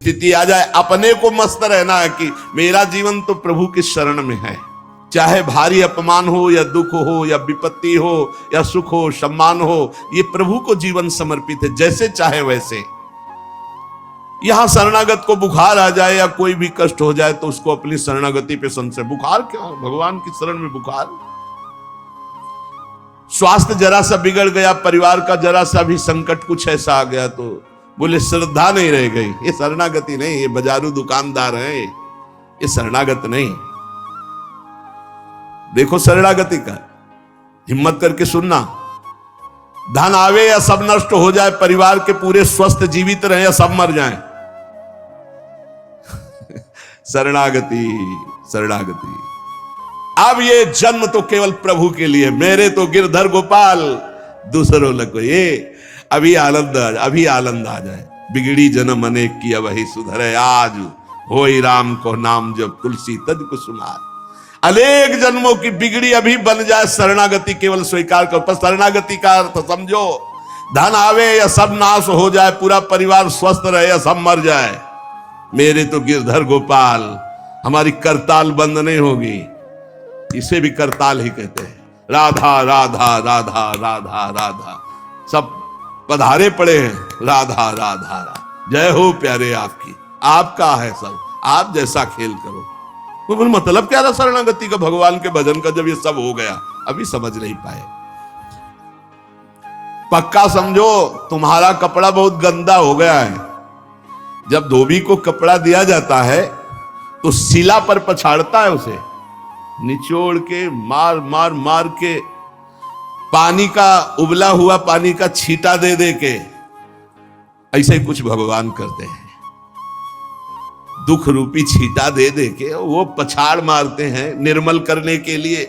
स्थिति आ जाए, अपने को मस्त रहना है कि मेरा जीवन तो प्रभु की शरण में है। चाहे भारी अपमान हो या दुख हो या विपत्ति हो या सुख हो सम्मान हो, ये प्रभु को जीवन समर्पित है, जैसे चाहे वैसे। यहां शरणागत को बुखार आ जाए या कोई भी कष्ट हो जाए तो उसको अपनी शरणागति पे संशय। बुखार क्या, भगवान की शरण में बुखार। स्वास्थ्य जरा सा बिगड़ गया, परिवार का जरा सा भी संकट कुछ ऐसा आ गया तो बोले श्रद्धा नहीं रह गई। ये शरणागति नहीं, ये बाजारू दुकानदार है, ये शरणागत नहीं। देखो शरणागति का, हिम्मत करके सुनना। धन आवे या सब नष्ट हो जाए, परिवार के पूरे स्वस्थ जीवित रहे या सब मर जाएं, शरणागति शरणागति। अब ये जन्म तो केवल प्रभु के लिए, मेरे तो गिरधर गोपाल दूसरों लगो। ये अभी आनंद आ जाए। बिगड़ी जन्म अनेक की वही सुधरे आज, होई राम को नाम जब तुलसी तज कुसुमार। अनेक जन्मों की बिगड़ी अभी बन जाए, शरणागति केवल स्वीकार करो। पर शरणागति का अर्थ समझो, धन आवे या सब नाश हो जाए, पूरा परिवार स्वस्थ रहे या सब मर जाए, मेरे तो गिरधर गोपाल, हमारी करताल बंद नहीं होगी। इसे भी करताल ही कहते हैं। राधा राधा राधा राधा राधा, सब पधारे पड़े हैं, राधा राधा राधा। जय हो प्यारे आपकी, आपका है सब, आप जैसा खेल करो। वो बोले मतलब क्या था शरणागति का, भगवान के भजन का, जब ये सब हो गया अभी समझ नहीं पाए। पक्का समझो, तुम्हारा कपड़ा बहुत गंदा हो गया है। जब धोबी को कपड़ा दिया जाता है तो शिला पर पछाड़ता है, उसे निचोड़ के मार मार मार के, पानी का उबला हुआ पानी का छींटा दे दे के, ऐसे ही कुछ भगवान करते हैं। दुख रूपी छींटा दे दे के वो पछाड़ मारते हैं निर्मल करने के लिए।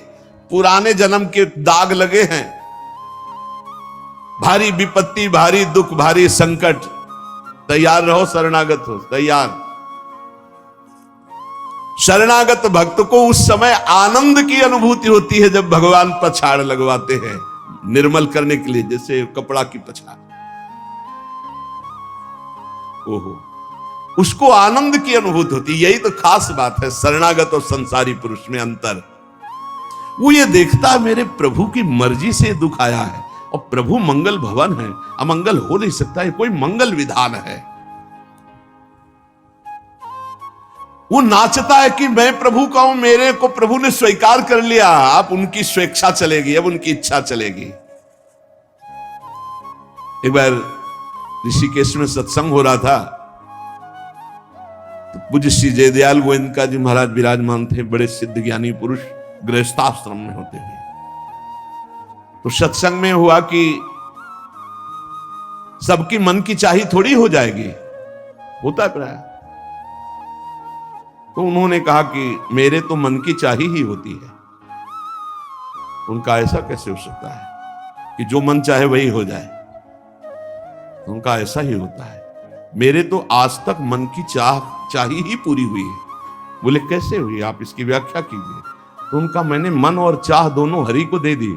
पुराने जन्म के दाग लगे हैं, भारी विपत्ति, भारी दुख, भारी संकट। तैयार रहो, शरणागत हो, तैयार। शरणागत भक्त को उस समय आनंद की अनुभूति होती है जब भगवान पछाड़ लगवाते हैं निर्मल करने के लिए, जैसे कपड़ा की पछाड़। ओहो, उसको आनंद की अनुभूति होती है। यही तो खास बात है शरणागत और संसारी पुरुष में अंतर। वो ये देखता है मेरे प्रभु की मर्जी से दुख आया है, और प्रभु मंगल भवन है, अमंगल हो नहीं सकता, है कोई मंगल विधान है। वो नाचता है कि मैं प्रभु का हूं, मेरे को प्रभु ने स्वीकार कर लिया, अब उनकी स्वेच्छा चलेगी, अब उनकी इच्छा चलेगी। एक बार ऋषिकेश में सत्संग हो रहा था, तो पूज्य श्री जयदयाल गोविंदका जी महाराज विराजमान थे, बड़े सिद्ध ज्ञानी पुरुष, गृहस्थाश्रम में होते हैं। तो सत्संग में हुआ कि सबकी मन की चाही थोड़ी हो जाएगी, होता है प्राय। तो उन्होंने कहा कि मेरे तो मन की चाही ही होती है। उनका ऐसा कैसे हो सकता है कि जो मन चाहे वही हो जाए? उनका ऐसा ही होता है, मेरे तो आज तक मन की चाही ही पूरी हुई है। बोले कैसे हुई, आप इसकी व्याख्या कीजिए। तो उनका मैंने मन और चाह दोनों हरि को दे दी,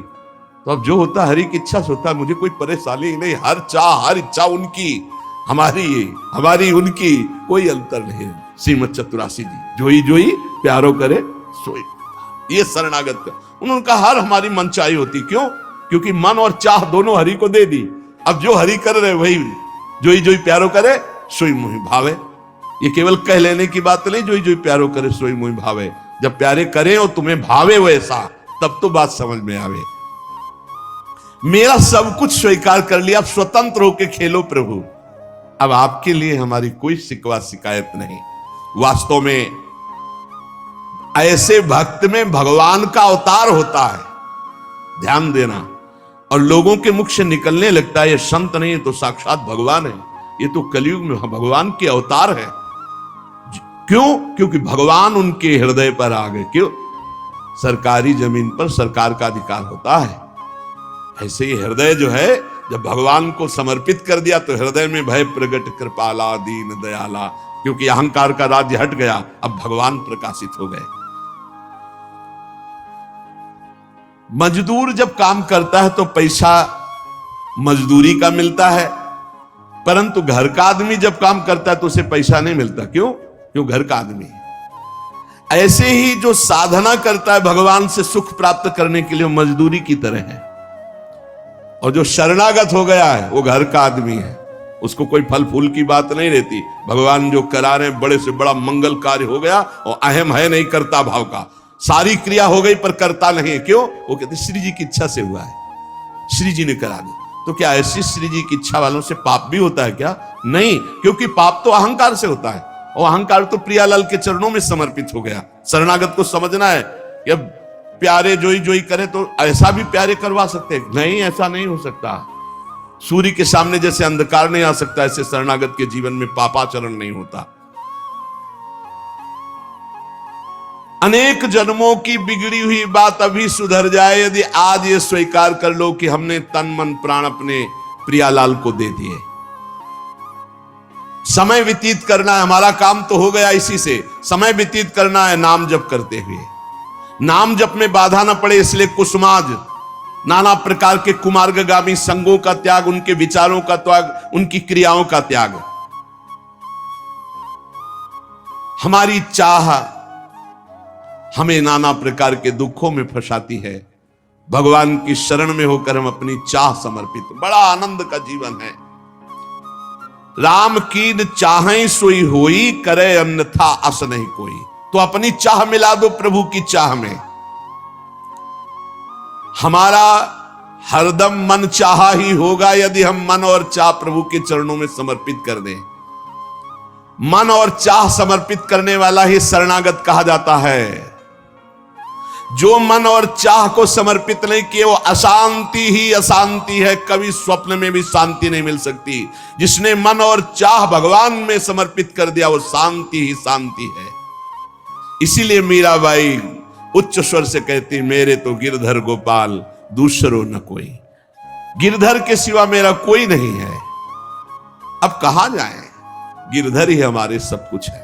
तो अब जो होता हरि की इच्छा से होता है, मुझे कोई परेशानी ही नहीं। हर चाह हर इच्छा उनकी, हमारी उनकी कोई अंतर नहीं। श्रीमद चतुरासी जी, जोई जोई प्यारो करे सोई। ये शरणागत का उन्होंने कहा हर हमारी मन चाही होती। क्यों? क्योंकि मन और चाह दोनों हरि को दे दी। अब जो हरि कर रहे वही जोई जोई प्यारो करे सोई मोहि भावे। ये केवल कह लेने की बात नहीं, जोई जोई प्यारो करे सोई मोहि भावे। जब प्यारे करें और तुम्हें भावे वैसा, तब तो बात समझ में आवे। मेरा सब कुछ स्वीकार कर लिया, अब स्वतंत्र होकर खेलो प्रभु। अब आपके लिए हमारी कोई शिकवा शिकायत नहीं। वास्तव में ऐसे भक्त में भगवान का अवतार होता है, ध्यान देना। और लोगों के मुख से निकलने लगता है ये संत नहीं, तो साक्षात भगवान है, ये तो कलयुग में भगवान के अवतार है। क्यों? क्योंकि भगवान उनके हृदय पर आ गए। क्यों? सरकारी जमीन पर सरकार का अधिकार होता है। ऐसे ही हृदय जो है, जब भगवान को समर्पित कर दिया तो हृदय में भय प्रगट कृपाला दीन दयाला। क्योंकि अहंकार का राज्य हट गया, अब भगवान प्रकाशित हो गए। मजदूर जब काम करता है तो पैसा मजदूरी का मिलता है, परंतु घर का आदमी जब काम करता है तो उसे पैसा नहीं मिलता। क्यों? क्यों? घर का आदमी है। ऐसे ही जो साधना करता है भगवान से सुख प्राप्त करने के लिए, मजदूरी की तरह है। और जो शरणागत हो गया है वो घर का आदमी है, उसको कोई फल फूल की बात नहीं रहती। भगवान जो करा रहे बड़े से बड़ा मंगल कार्य हो गया और अहम है नहीं करता भाव का, सारी क्रिया हो गई पर करता नहीं है। क्यों? वो कहते श्री जी की इच्छा से हुआ है, श्री जी ने करा दी। तो क्या ऐसी श्री जी की इच्छा वालों से पाप भी होता है क्या? नहीं, क्योंकि पाप तो अहंकार से होता है और अहंकार तो प्रियालाल के चरणों में समर्पित हो गया। शरणागत को समझना है कि प्यारे जोई जोई करे तो ऐसा भी प्यारे करवा सकते हैं? नहीं, ऐसा नहीं हो सकता। सूर्य के सामने जैसे अंधकार नहीं आ सकता, ऐसे शरणागत के जीवन में पापाचरण नहीं होता। अनेक जन्मों की बिगड़ी हुई बात अभी सुधर जाए यदि आज ये स्वीकार कर लो कि हमने तन मन प्राण अपने प्रियालाल को दे दिए। समय व्यतीत करना है, हमारा काम तो हो गया इसी से। समय व्यतीत करना है नाम जप करते हुए। नाम जप में बाधा न पड़े इसलिए कुसुमाज, नाना प्रकार के कुमार्गगामी संगों का त्याग, उनके विचारों का त्याग, उनकी क्रियाओं का त्याग। हमारी चाह हमें नाना प्रकार के दुखों में फंसाती है। भगवान की शरण में होकर हम अपनी चाह समर्पित, बड़ा आनंद का जीवन है। राम कीन चाहें सोई होई, करे अन्यथा अस नहीं कोई। तो अपनी चाह मिला दो प्रभु की चाह में। हमारा हरदम मन चाहा ही होगा यदि हम मन और चाह प्रभु के चरणों में समर्पित कर दें। मन और चाह समर्पित करने वाला ही शरणागत कहा जाता है। जो मन और चाह को समर्पित नहीं किए वो अशांति ही अशांति है, कभी स्वप्न में भी शांति नहीं मिल सकती। जिसने मन और चाह भगवान में समर्पित कर दिया वो शांति ही शांति है। इसीलिए मीराबाई उच्च स्वर से कहती, मेरे तो गिरधर गोपाल दूसरो न कोई। गिरधर के सिवा मेरा कोई नहीं है। अब कहां जाएं? गिरधर ही हमारे सब कुछ है।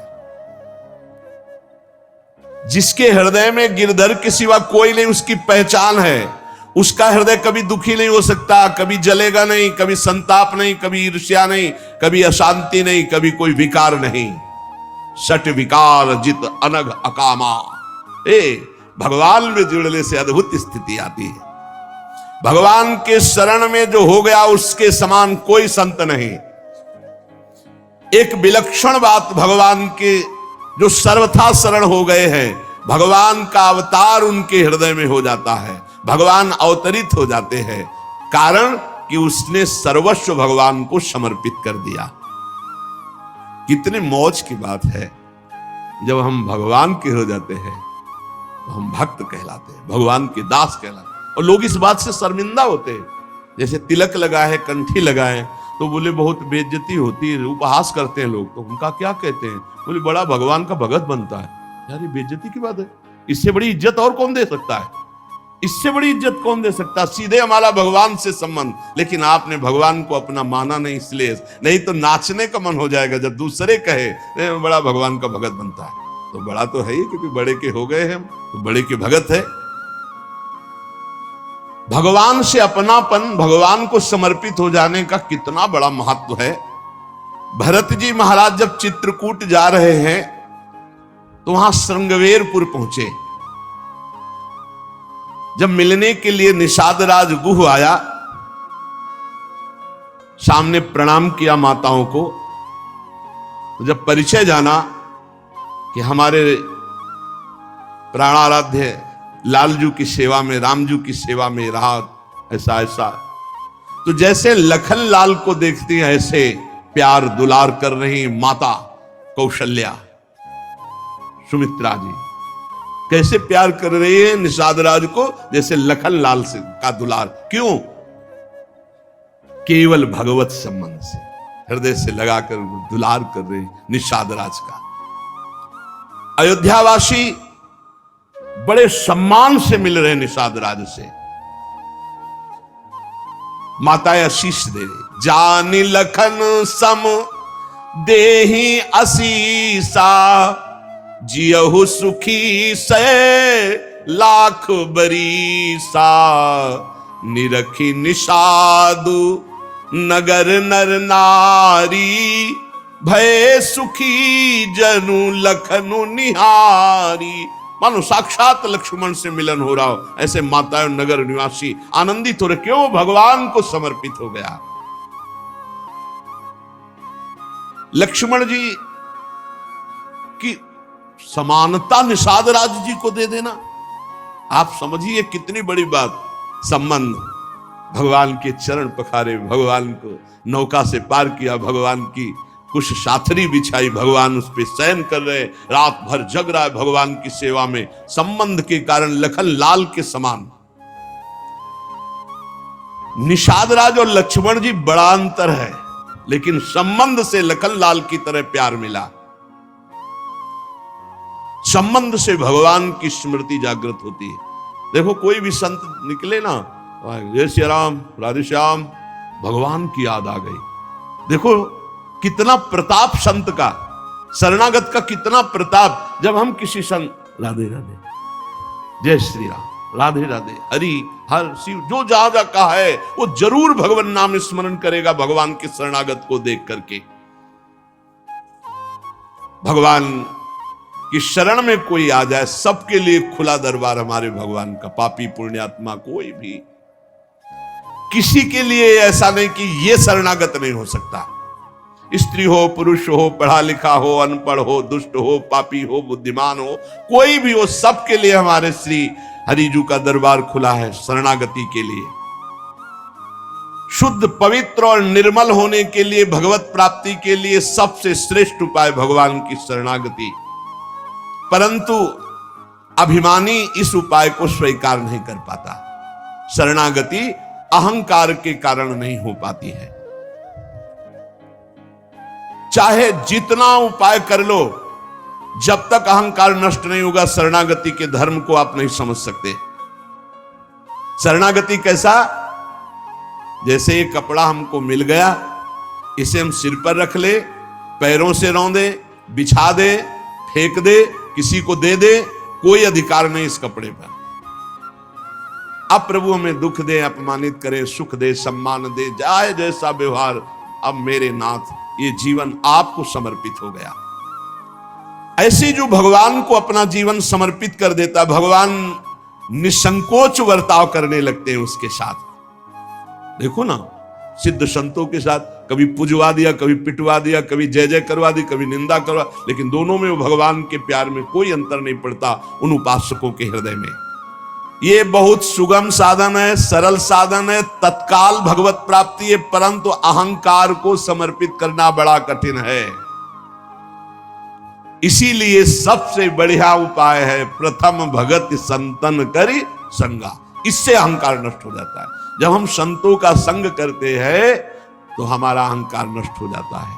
जिसके हृदय में गिरधर के सिवा कोई नहीं, उसकी पहचान है। उसका हृदय कभी दुखी नहीं हो सकता, कभी जलेगा नहीं, कभी संताप नहीं, कभी ईर्ष्या नहीं, कभी अशांति नहीं, कभी कोई विकार नहीं। सट विकार जित अनग अकामा। भगवान में जुड़ने से अद्भुत स्थिति आती है। भगवान के शरण में जो हो गया उसके समान कोई संत नहीं। एक विलक्षण बात, भगवान के जो सर्वथा शरण हो गए हैं, भगवान का अवतार उनके हृदय में हो जाता है। भगवान अवतरित हो जाते हैं, कारण कि उसने सर्वस्व भगवान को समर्पित कर दिया। कितने मौज की बात है जब हम भगवान के हो जाते हैं तो हम भक्त कहलाते हैं, भगवान के दास कहलाते हैं। और लोग इस बात से शर्मिंदा होते हैं। जैसे तिलक लगाए, कंठी लगाए तो बोले बहुत बेइज्जती होती है, उपहास करते हैं लोग। तो उनका क्या कहते हैं? बोले बड़ा भगवान का भगत बनता है। यार ये बेइज्जती की बात है। इससे बड़ी इज्जत और कौन दे सकता है? इससे बड़ी इज्जत कौन दे सकता? सीधे हमारा भगवान से संबंध। लेकिन आपने भगवान को अपना माना नहीं, इसलिए। नहीं तो नाचने का मन हो जाएगा जब दूसरे कहे बड़ा भगवान का भगत बनता है। तो बड़ा तो है ही, क्योंकि बड़े के हो गए हैं तो बड़े के भगत है। भगवान से अपनापन, भगवान को समर्पित हो जाने का कितना बड़ा महत्व है। भरत जी महाराज जब चित्रकूट जा रहे हैं तो वहां श्रृंगवेरपुर पहुंचे। जब मिलने के लिए निषाद राज गुह आया, सामने प्रणाम किया माताओं को। तो जब परिचय जाना कि हमारे प्राणाराध्य लालजू की सेवा में, रामजू की सेवा में रहा, ऐसा ऐसा, तो जैसे लखन लाल को देखती हैं ऐसे प्यार दुलार कर रही माता कौशल्या, सुमित्रा जी कैसे प्यार कर रही है निषाद राज को, जैसे लखन लाल से का दुलार। क्यों? केवल भगवत संबंध से हृदय से लगाकर दुलार कर रहे निषाद राज का। अयोध्यावासी बड़े सम्मान से मिल रहे निषाद राज से। माताएं आशीष दे रही, जानी लखन सम देही असीसा, जियहु सुखी से लाख बरीसा, निरखी निषादु नगर नर नारी भय सुखी जनु लखनु निहारी। मानो साक्षात लक्ष्मण से मिलन हो रहा हो, ऐसे माताएं नगर निवासी आनंदित हो रहे, क्यों? भगवान को समर्पित हो गया। लक्ष्मण जी की समानता निषाद राज जी को दे देना, आप समझिए कितनी बड़ी बात। संबंध, भगवान के चरण पखारे, भगवान को नौका से पार किया, भगवान की कुछ साथरी बिछाई, भगवान उस पर शयन कर रहे, रात भर जग रहा है भगवान की सेवा में। संबंध के कारण लखन लाल के समान। निषाद राज और लक्ष्मण जी बड़ा अंतर है, लेकिन संबंध से लखन लाल की तरह प्यार मिला। संबंध से भगवान की स्मृति जागृत होती है। देखो कोई भी संत निकले ना, जय श्री राम, राधे श्याम, भगवान की याद आ गई। देखो कितना प्रताप संत का, शरणागत का कितना प्रताप। जब हम किसी संत, राधे राधे, जय श्री राम, राधे राधे, हरि हर शिव, जो जहां जा कहा है वो जरूर भगवान नाम स्मरण करेगा भगवान के शरणागत को देख करके। भगवान कि शरण में कोई आ जाए, सबके लिए खुला दरबार हमारे भगवान का। पापी पुण्यात्मा कोई भी, किसी के लिए ऐसा नहीं कि ये शरणागत नहीं हो सकता। स्त्री हो, पुरुष हो, पढ़ा लिखा हो, अनपढ़ हो, दुष्ट हो, पापी हो, बुद्धिमान हो, कोई भी हो, सबके लिए हमारे श्री हरिजू का दरबार खुला है शरणागति के लिए। शुद्ध, पवित्र और निर्मल होने के लिए, भगवत प्राप्ति के लिए सबसे श्रेष्ठ उपाय भगवान की शरणागति। परंतु अभिमानी इस उपाय को स्वीकार नहीं कर पाता। शरणागति अहंकार के कारण नहीं हो पाती है। चाहे जितना उपाय कर लो, जब तक अहंकार नष्ट नहीं होगा, शरणागति के धर्म को आप नहीं समझ सकते। शरणागति कैसा? जैसे ये कपड़ा हमको मिल गया, इसे हम सिर पर रख ले, पैरों से रौंदे, बिछा दे, फेंक दे, किसी को दे दे, कोई अधिकार नहीं इस कपड़े पर। अब प्रभु हमें दुख दे, अपमानित करे, सुख दे, सम्मान दे, जाए जैसा व्यवहार, अब मेरे नाथ ये जीवन आपको समर्पित हो गया। ऐसे जो भगवान को अपना जीवन समर्पित कर देता, भगवान निसंकोच वर्ताव करने लगते हैं उसके साथ। देखो ना, सिद्ध संतों के साथ कभी पुजवा दिया, कभी पिटवा दिया, कभी जय जय करवा दी, कभी निंदा करवा, लेकिन दोनों में वो भगवान के प्यार में कोई अंतर नहीं पड़ता उन उपासकों के हृदय में। ये बहुत सुगम साधन है, सरल साधन है, तत्काल भगवत प्राप्ति है, परंतु अहंकार को समर्पित करना बड़ा कठिन है। इसीलिए सबसे बढ़िया उपाय है प्रथम भगत संतन करि संगा। इससे अहंकार नष्ट हो जाता है। जब हम संतों का संग करते हैं तो हमारा अहंकार नष्ट हो जाता है।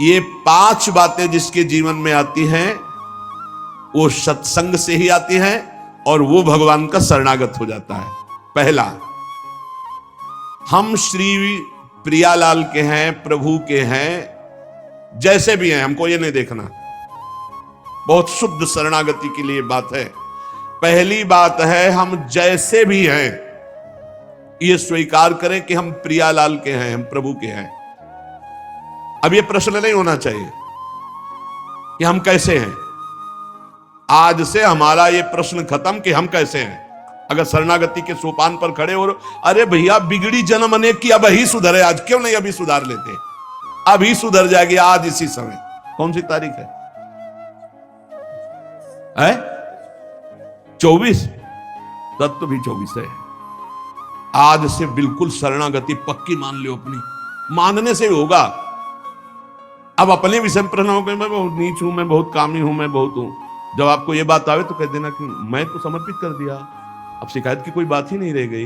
ये 5 बातें जिसके जीवन में आती हैं वो सत्संग से ही आती हैं और वो भगवान का शरणागत हो जाता है। पहला, हम श्री प्रियालाल के हैं, प्रभु के हैं, जैसे भी हैं, हमको ये नहीं देखना। बहुत शुद्ध शरणागति के लिए बात है। पहली बात है हम जैसे भी हैं ये स्वीकार करें कि हम प्रियालाल के हैं, हम प्रभु के हैं। अब ये प्रश्न नहीं होना चाहिए कि हम कैसे हैं। आज से हमारा ये प्रश्न खत्म कि हम कैसे हैं। अगर शरणागति के सोपान पर खड़े हो, अरे भैया बिगड़ी जन्म अनेक की, अब ही सुधरे, आज क्यों नहीं अभी सुधार लेते? अभी सुधर जाएगी, आज इसी समय। कौन सी तारीख है? 24। तत्व भी 24 है। आज से बिल्कुल शरणागति पक्की मान लो अपनी। मानने से होगा। अब अपने विषय में प्रश्न हो गए, मैं बहुत नीच हूं, मैं बहुत कामी हूं, मैं बहुत हूं। जब आपको ये बात आवे तो कह देना कि मैं तो समर्पित कर दिया, अब शिकायत की कोई बात ही नहीं रह गई।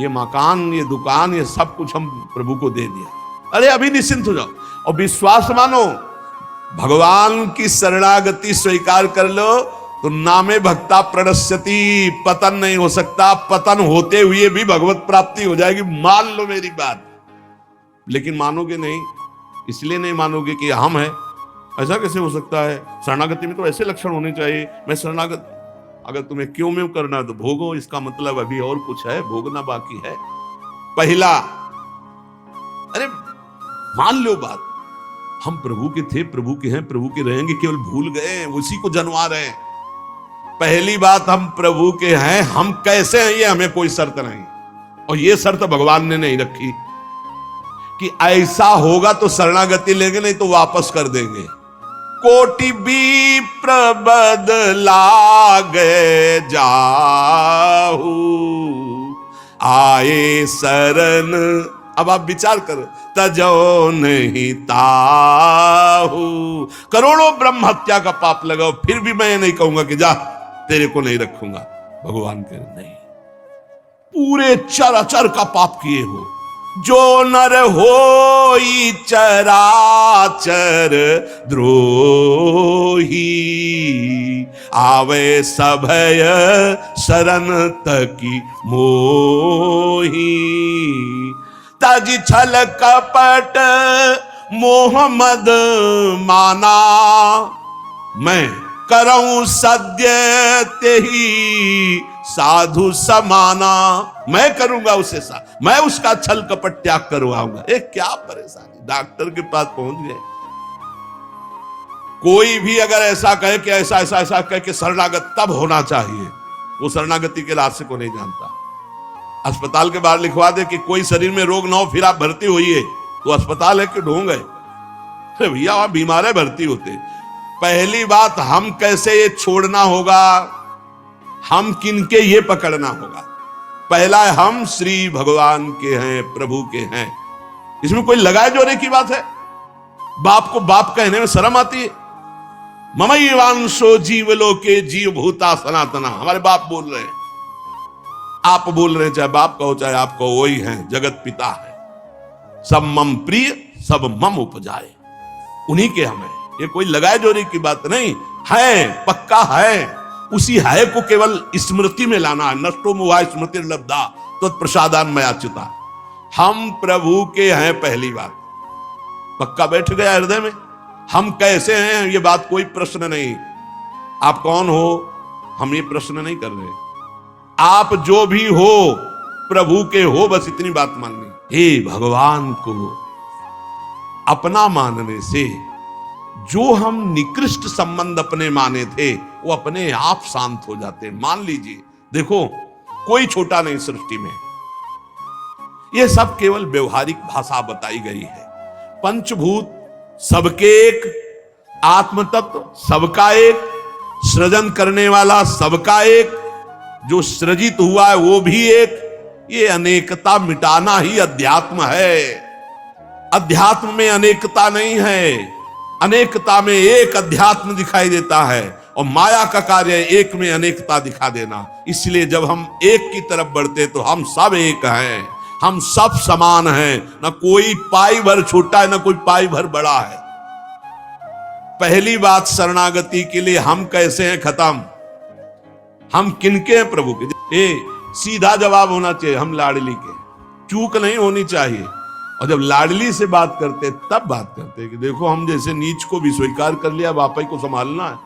ये मकान, ये दुकान, ये सब कुछ हम प्रभु को दे दिया। अरे अभी निश्चिंत हो जाओ और विश्वास मानो, भगवान की शरणागति स्वीकार कर लो तो नामे भक्ता प्रणश्यति, पतन नहीं हो सकता। पतन होते हुए भी भगवत प्राप्ति हो जाएगी, मान लो मेरी बात। लेकिन मानोगे नहीं, इसलिए नहीं मानोगे कि हम हैं। ऐसा कैसे हो सकता है? शरणागति में तो ऐसे लक्षण होने चाहिए। मैं शरणागत, अगर तुम्हें क्यों में करना है तो भोगो, इसका मतलब अभी और कुछ है, भोगना बाकी है। पहला, अरे मान लो बात, हम प्रभु के थे, प्रभु के हैं, प्रभु के रहेंगे, केवल भूल गए, उसी को जनवा रहे हैं। पहली बात, हम प्रभु के हैं, हम कैसे हैं ये हमें कोई शर्त नहीं, और ये शर्त भगवान ने नहीं रखी कि ऐसा होगा तो शरणागति लेंगे, नहीं तो वापस कर देंगे। कोटि भी प्रबदला गए जाहू, आए शरण, अब आप विचार करो, तजो नहीं ताहू। करोड़ों ब्रह्म हत्या का पाप लगाओ, फिर भी मैं नहीं कहूंगा कि जा तेरे को नहीं रखूंगा। भगवान कह नहीं, पूरे चराचर का पाप किए हो, जो नर होई चराचर द्रोही, आवे सभय शरण तकी मोही। तज छल कपट मोह मद माना, मैं करऊं सद्य तेही साधु समाना। मैं करूंगा उसे मैं उसका छल कपट त्याग करवाऊंगा। क्या परेशानी, डॉक्टर के पास पहुंच गए। कोई भी अगर ऐसा कहे कि ऐसा ऐसा ऐसा कह के शरणागत तब होना चाहिए, वो शरणागति के रास्ते को नहीं जानता। अस्पताल के बाहर लिखवा दे कि कोई शरीर में रोग ना हो फिर आप भर्ती होइए, तो अस्पताल है कि ढोंग है? भैया आप बीमार है, भर्ती होते। पहली बात, हम कैसे ये छोड़ना होगा, हम किनके ये पकड़ना होगा। पहला है, हम श्री भगवान के हैं, प्रभु के हैं। इसमें कोई लगाए जोड़े की बात है? बाप को बाप कहने में शर्म आती है? ममैवांशो जीवलोके जीव भूता सनातना, हमारे बाप बोल रहे हैं, आप बोल रहे हैं, चाहे बाप कहो चाहे आप कहो, वही हैं, जगत पिता है। सब मम प्रिय, सब मम उपजाए, उन्हीं के हमें। ये कोई लगाए जोड़े की बात नहीं है, पक्का है। उसी है को केवल स्मृति में लाना है। नष्टो मुआ स्मृति लब्धा तो प्रसादान में आच्युता। हम प्रभु के हैं, पहली बात पक्का बैठ गया हृदय में। हम कैसे हैं ये बात कोई प्रश्न नहीं। आप कौन हो हम ये प्रश्न नहीं कर रहे। आप जो भी हो प्रभु के हो, बस इतनी बात माननी। हे भगवान को अपना मानने से जो हम निकृष्ट संबंध अपने माने थे वो अपने आप शांत हो जाते। मान लीजिए, देखो कोई छोटा नहीं सृष्टि में, ये सब केवल व्यवहारिक भाषा बताई गई है। पंचभूत सबके एक, आत्म तत्व सबका एक, सृजन करने वाला सबका एक, जो सृजित हुआ है वो भी एक। ये अनेकता मिटाना ही अध्यात्म है। अध्यात्म में अनेकता नहीं है, अनेकता में एक अध्यात्म दिखाई देता है, और माया का कार्य एक में अनेकता दिखा देना। इसलिए जब हम एक की तरफ बढ़ते तो हम सब एक हैं, हम सब समान हैं, ना कोई पाई भर छोटा है ना कोई पाई भर बड़ा है। पहली बात, शरणागति के लिए हम कैसे हैं, खत्म। हम किनके हैं, प्रभु के। सीधा जवाब होना चाहिए, हम लाडली के। चूक नहीं होनी चाहिए। और जब लाडली से बात करते तब बात करते कि देखो हम जैसे नीच को भी स्वीकार कर लिया, अब आप ही को संभालना है।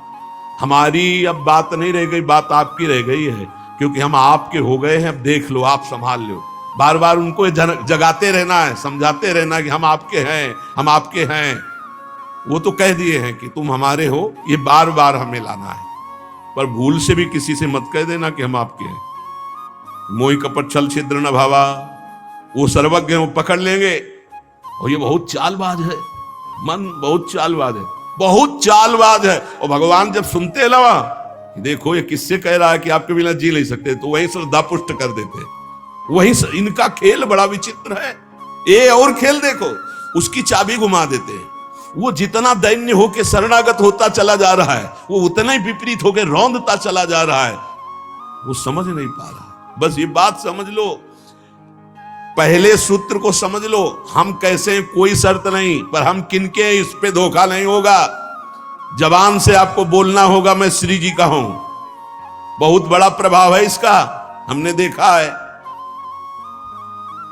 हमारी अब बात नहीं रह गई, बात आपकी रह गई है, क्योंकि हम आपके हो गए हैं। अब देख लो, आप संभाल लो। बार बार उनको जगाते रहना है, समझाते रहना कि हम आपके हैं, हम आपके हैं। वो तो कह दिए हैं कि तुम हमारे हो, ये बार बार हमें लाना है। पर भूल से भी किसी से मत कह देना कि हम आपके हैं। मोहि कपट छल छिद्र न भावा, वो सर्वज्ञ वो पकड़ लेंगे। और ये बहुत चालबाज है, मन बहुत चालबाज है, बहुत चालबाज है। और भगवान जब सुनते लवा, देखो ये किससे कह रहा है कि आपके बिना जी नहीं सकते, तो वहीं श्रद्धा पुष्ट कर देते। वहीं इनका खेल बड़ा विचित्र है। ये और खेल देखो, उसकी चाबी घुमा देते हैं। वो जितना दैन्य होकर शरणागत होता चला जा रहा है, वो उतना ही विपरीत होकर रौंदता चला जा रहा है। वो समझ नहीं पा रहा। बस ये बात समझ लो, पहले सूत्र को समझ लो। हम कैसे, कोई शर्त नहीं, पर हम किनके, इस पे धोखा नहीं होगा। जबान से आपको बोलना होगा मैं श्री जी का हूं। बहुत बड़ा प्रभाव है इसका, हमने देखा है।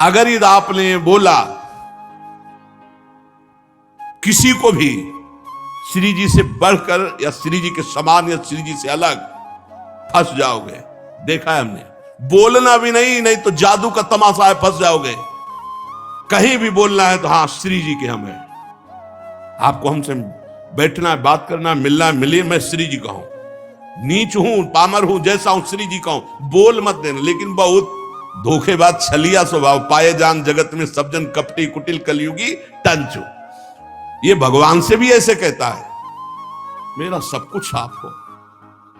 अगर यदि आपने बोला किसी को भी श्री जी से बढ़कर या श्री जी के समान या श्री जी से अलग, फंस जाओगे। देखा है हमने। बोलना भी नहीं, नहीं तो जादू का तमाशा है, फंस जाओगे। कहीं भी बोलना है तो हाँ श्री जी के हम हैं, आपको हमसे बैठना है, बात करना है, मिलना है, मिलिए, मैं श्री जी का हूं, नीच हूं, पामर हूं, जैसा हूं श्री जी का हूं, बोल मत देना। लेकिन बहुत धोखेबाज छलिया स्वभाव, पाए जान जगत में सब जन कपटी कुटिल कलयुगी टंचो। ये भगवान से भी ऐसे कहता है, मेरा सब कुछ आप हो,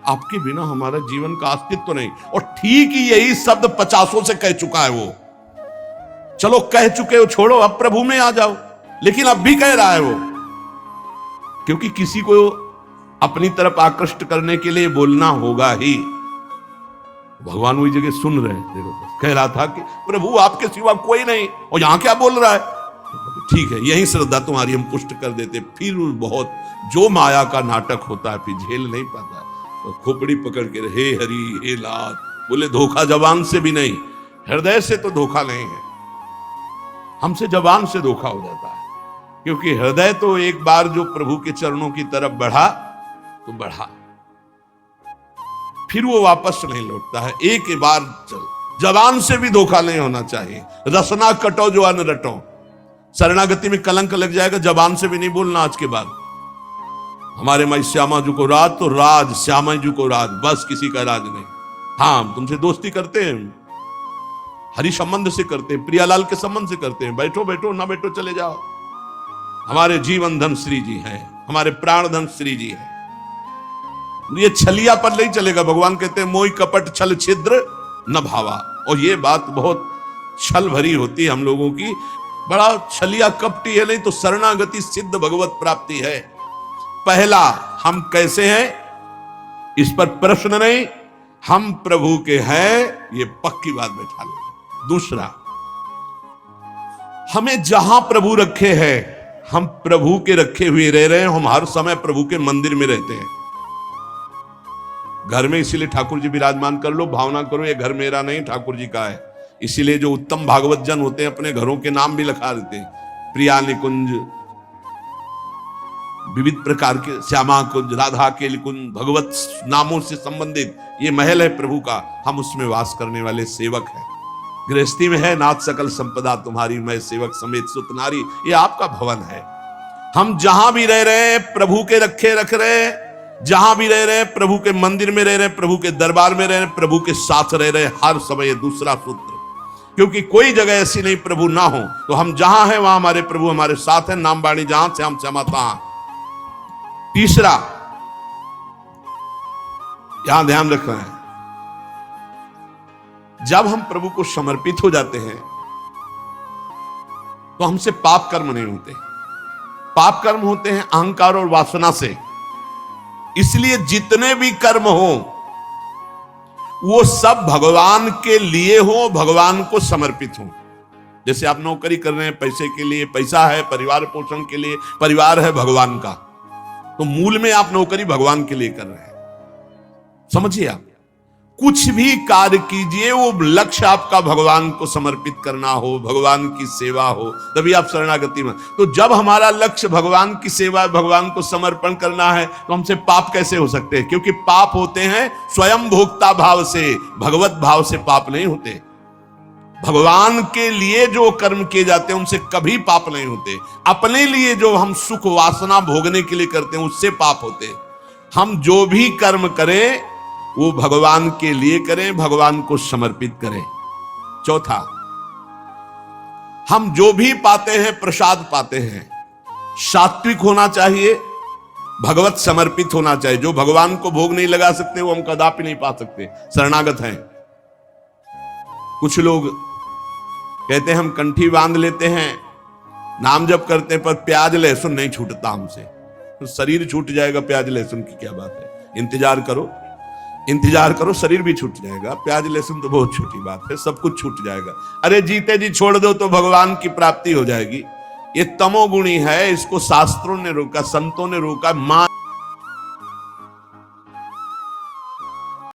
आपके बिना हमारा जीवन का अस्तित्व नहीं। और ठीक ही यही शब्द 50 से कह चुका है वो। चलो कह चुके हो, छोड़ो, अब प्रभु में आ जाओ, लेकिन अब भी कह रहा है वो, क्योंकि किसी को अपनी तरफ आकृष्ट करने के लिए बोलना होगा ही। भगवान वही जगह सुन रहे हैं, देखो कह रहा था कि प्रभु आपके सिवा कोई नहीं, और यहां क्या बोल रहा है? ठीक है, यही श्रद्धा तुम्हारी हम पुष्ट कर देते। फिर बहुत जो माया का नाटक होता है फिर झेल नहीं पाता, तो खोपड़ी पकड़ के हे हरि हे लाल बोले, धोखा जबान से भी नहीं, हृदय से तो धोखा नहीं है, हमसे जबान से धोखा हो जाता है। क्योंकि हृदय तो एक बार जो प्रभु के चरणों की तरफ बढ़ा तो बढ़ा, फिर वो वापस नहीं लौटता है। एक बार चल, जबान से भी धोखा नहीं होना चाहिए। रसना कटो जो अन्न रटो, शरणागति में कलंक लग जाएगा। जबान से भी नहीं बोलना आज के बाद, हमारे माई श्यामा जी को राज तो राज, श्यामा जी को राज, बस किसी का राज नहीं। हाँ तुमसे दोस्ती करते हैं, हरि संबंध से करते हैं, प्रियालाल के संबंध से करते हैं, बैठो बैठो, ना बैठो चले जाओ। हमारे जीवन धन श्री जी हैं, हमारे प्राण धन श्री जी हैं। ये छलिया पर नहीं चलेगा। भगवान कहते हैं मोहि कपट छल छिद्र न भावा। और ये बात बहुत छल भरी होती है हम लोगों की, बड़ा छलिया कपटी है, नहीं तो शरणागति सिद्ध भगवत प्राप्ति है। पहला, हम कैसे हैं इस पर प्रश्न नहीं, हम प्रभु के हैं ये पक्की बात बैठा ले। दूसरा, हमें जहां प्रभु रखे हैं हम प्रभु के रखे हुए रह रहे हैं, हम हर समय प्रभु के मंदिर में रहते हैं। घर में इसीलिए ठाकुर जी विराजमान कर लो, भावना करो ये घर मेरा नहीं ठाकुर जी का है। इसीलिए जो उत्तम भागवत जन होते हैं अपने घरों के नाम भी लिखा देते हैं, प्रिया निकुंज, विविध प्रकार के श्यामा कुंज, राधा के कुंज, भगवत नामों से संबंधित ये महल है प्रभु का, हम उसमें वास करने वाले सेवक हैं। गृहस्थी में है नाथ सकल संपदा तुम्हारी, मैं सेवक समेत सुत नारी, ये आपका भवन है। हम जहां भी रह रहे हैं प्रभु के रखे रख रहे हैं, जहां भी रह रहे हैं प्रभु के मंदिर में रह रहे हैं, प्रभु के दरबार में रह रहे हैं, प्रभु के साथ रह रहे हैं हर समय। दूसरा सूत्र, क्योंकि कोई जगह ऐसी नहीं प्रभु ना हो, तो हम जहां हैं वहां हमारे प्रभु हमारे साथ हैं। नाम बाणी जहां से हम समाता। तीसरा, यहां ध्यान रखना है, जब हम प्रभु को समर्पित हो जाते हैं तो हमसे पाप कर्म नहीं होते। पाप कर्म होते हैं अहंकार और वासना से। इसलिए जितने भी कर्म हो वो सब भगवान के लिए हो, भगवान को समर्पित हो। जैसे आप नौकरी कर रहे हैं पैसे के लिए, पैसा है परिवार पोषण के लिए, परिवार है भगवान का, तो मूल में आप नौकरी भगवान के लिए कर रहे हैं। समझिए, आप कुछ भी कार्य कीजिए वो लक्ष्य आपका भगवान को समर्पित करना हो, भगवान की सेवा हो, तभी आप शरणागति में। तो जब हमारा लक्ष्य भगवान की सेवा, भगवान को समर्पण करना है, तो हमसे पाप कैसे हो सकते हैं? क्योंकि पाप होते हैं स्वयं भोक्ता भाव से, भगवत भाव से पाप नहीं होते। भगवान के लिए जो कर्म किए जाते हैं उनसे कभी पाप नहीं होते। अपने लिए जो हम सुख वासना भोगने के लिए करते हैं उससे पाप होते। हम जो भी कर्म करें वो भगवान के लिए करें, भगवान को समर्पित करें। चौथा, हम जो भी पाते हैं प्रसाद पाते हैं, सात्विक होना चाहिए, भगवत समर्पित होना चाहिए। जो भगवान को भोग नहीं लगा सकते वो हम कदापि नहीं पा सकते, शरणागत हैं। कुछ लोग कहते हैं हम कंठी बांध लेते हैं, नाम जप करते हैं, पर प्याज लहसुन नहीं छूटता हमसे। तो शरीर छूट जाएगा, प्याज लहसुन की क्या बात है? इंतजार करो, इंतजार करो, शरीर भी छूट जाएगा। प्याज लहसुन तो बहुत छोटी बात है, सब कुछ छूट जाएगा। अरे जीते जी छोड़ दो तो भगवान की प्राप्ति हो जाएगी। ये तमोगुणी है, इसको शास्त्रों ने रोका, संतों ने रोका। मां